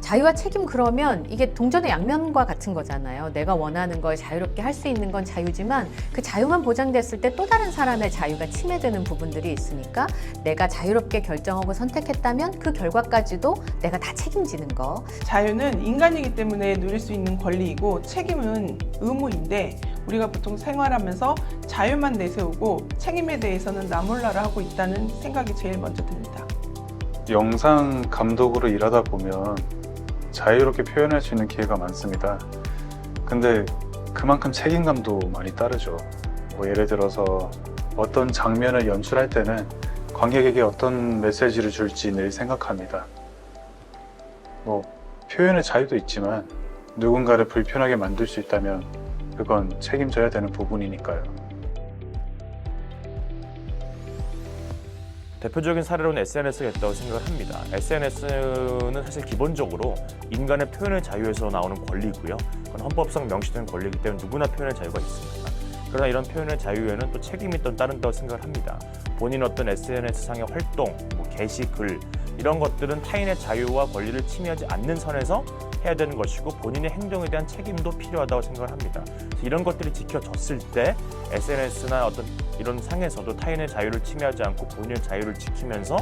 자유와 책임 그러면 이게 동전의 양면과 같은 거잖아요. 내가 원하는 걸 자유롭게 할 수 있는 건 자유지만 그 자유만 보장됐을 때 또 다른 사람의 자유가 침해되는 부분들이 있으니까 내가 자유롭게 결정하고 선택했다면 그 결과까지도 내가 다 책임지는 거. 자유는 인간이기 때문에 누릴 수 있는 권리이고 책임은 의무인데 우리가 보통 생활하면서 자유만 내세우고 책임에 대해서는 나몰라라 하고 있다는 생각이 제일 먼저 듭니다. 영상 감독으로 일하다 보면 자유롭게 표현할 수 있는 기회가 많습니다. 근데 그만큼 책임감도 많이 따르죠. 뭐 예를 들어서 어떤 장면을 연출할 때는 관객에게 어떤 메시지를 줄지 늘 생각합니다. 뭐 표현의 자유도 있지만 누군가를 불편하게 만들 수 있다면 그건 책임져야 되는 부분이니까요. 대표적인 사례로는 SNS가 있다고 생각을 합니다. SNS는 사실 기본적으로 인간의 표현의 자유에서 나오는 권리고요. 그건 헌법상 명시된 권리이기 때문에 누구나 표현의 자유가 있습니다. 그러나 이런 표현의 자유에는 또 책임이 또 따른다고 생각을 합니다. 본인 어떤 SNS상의 활동, 뭐 게시, 글 이런 것들은 타인의 자유와 권리를 침해하지 않는 선에서 해야 되는 것이고 본인의 행동에 대한 책임도 필요하다고 생각을 합니다. 그래서 이런 것들이 지켜졌을 때 SNS나 어떤 이런 상에서도 타인의 자유를 침해하지 않고 본인의 자유를 지키면서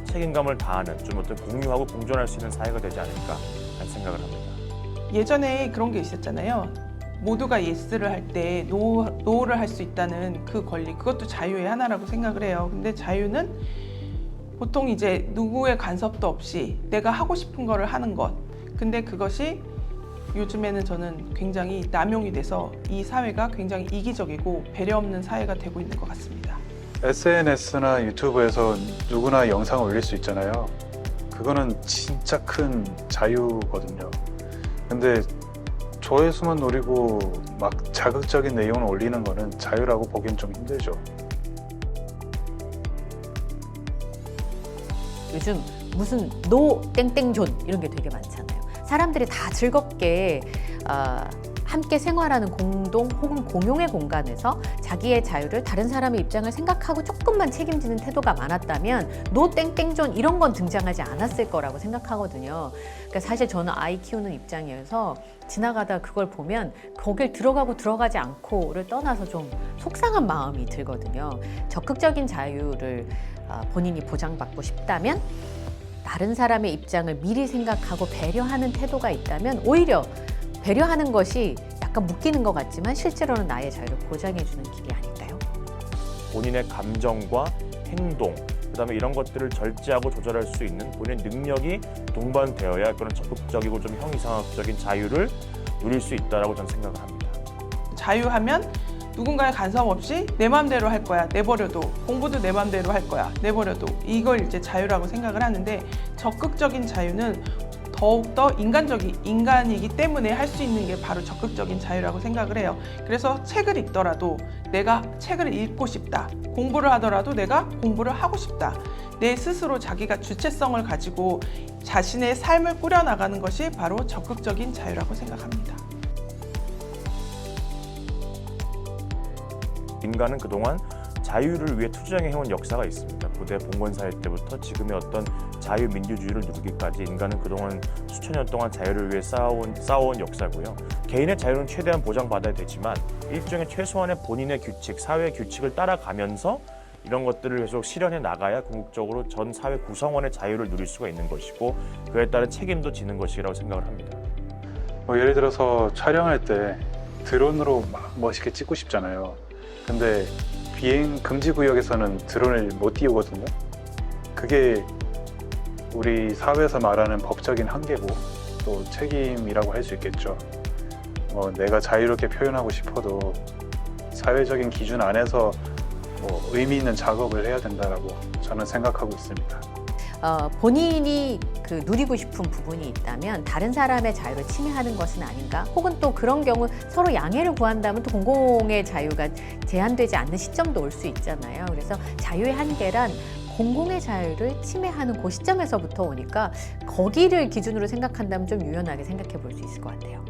책임감을 다하는 좀 어떤 공유하고 공존할 수 있는 사회가 되지 않을까 하는 생각을 합니다. 예전에 그런 게 있었잖아요. 모두가 예스를 할 때 노를 할 수 있다는 그 권리, 그것도 자유의 하나라고 생각을 해요. 근데 자유는 보통 이제 누구의 간섭도 없이 내가 하고 싶은 거를 하는 것. 근데 그것이 요즘에는 저는 굉장히 남용이 돼서 이 사회가 굉장히 이기적이고 배려 없는 사회가 되고 있는 것 같습니다. SNS나 유튜브에서 누구나 영상을 올릴 수 있잖아요. 그거는 진짜 큰 자유거든요. 근데 조회수만 노리고 막 자극적인 내용을 올리는 거는 자유라고 보기엔 좀 힘들죠. 요즘 무슨 노 땡땡존 이런 게 되게 많잖아요. 사람들이 다 즐겁게 함께 생활하는 공동 혹은 공용의 공간에서 자기의 자유를 다른 사람의 입장을 생각하고 조금만 책임지는 태도가 많았다면 노 땡땡존 이런 건 등장하지 않았을 거라고 생각하거든요. 그러니까 사실 저는 아이 키우는 입장이어서 지나가다 그걸 보면 거길 들어가고 들어가지 않고를 떠나서 좀 속상한 마음이 들거든요. 적극적인 자유를 본인이 보장받고 싶다면 다른 사람의 입장을 미리 생각하고 배려하는 태도가 있다면 오히려 배려하는 것이 약간 묶이는 것 같지만 실제로는 나의 자유를 보장해주는 길이 아닐까요? 본인의 감정과 행동, 그다음에 이런 것들을 절제하고 조절할 수 있는 본인의 능력이 동반되어야 그런 적극적이고 좀 형이상학적인 자유를 누릴 수 있다라고 저는 생각을 합니다. 자유하면 누군가의 간섭 없이 내 마음대로 할 거야, 내버려둬. 공부도 내 마음대로 할 거야, 내버려둬. 이걸 이제 자유라고 생각을 하는데 적극적인 자유는 더욱더 인간이기 때문에 할 수 있는 게 바로 적극적인 자유라고 생각을 해요. 그래서 책을 읽더라도 내가 책을 읽고 싶다. 공부를 하더라도 내가 공부를 하고 싶다. 내 스스로 자기가 주체성을 가지고 자신의 삶을 꾸려나가는 것이 바로 적극적인 자유라고 생각합니다. 인간은 그동안 자유를 위해 투쟁해온 역사가 있습니다. 고대 봉건사회 때부터 지금의 어떤 자유민주주의를 누리기까지 인간은 그동안 수천 년 동안 자유를 위해 싸워온 역사고요. 개인의 자유는 최대한 보장받아야 되지만 일종의 최소한의 본인의 규칙, 사회의 규칙을 따라가면서 이런 것들을 계속 실현해 나가야 궁극적으로 전 사회 구성원의 자유를 누릴 수가 있는 것이고 그에 따른 책임도 지는 것이라고 생각을 합니다. 뭐 예를 들어서 촬영할 때 드론으로 막 멋있게 찍고 싶잖아요. 근데 비행 금지 구역에서는 드론을 못 띄우거든요. 그게 우리 사회에서 말하는 법적인 한계고 또 책임이라고 할 수 있겠죠. 내가 자유롭게 표현하고 싶어도 사회적인 기준 안에서 의미 있는 작업을 해야 된다라고 저는 생각하고 있습니다. 본인이 누리고 싶은 부분이 있다면 다른 사람의 자유를 침해하는 것은 아닌가? 혹은 또 그런 경우 서로 양해를 구한다면 또 공공의 자유가 제한되지 않는 시점도 올 수 있잖아요. 그래서 자유의 한계란 공공의 자유를 침해하는 그 시점에서부터 오니까 거기를 기준으로 생각한다면 좀 유연하게 생각해 볼 수 있을 것 같아요.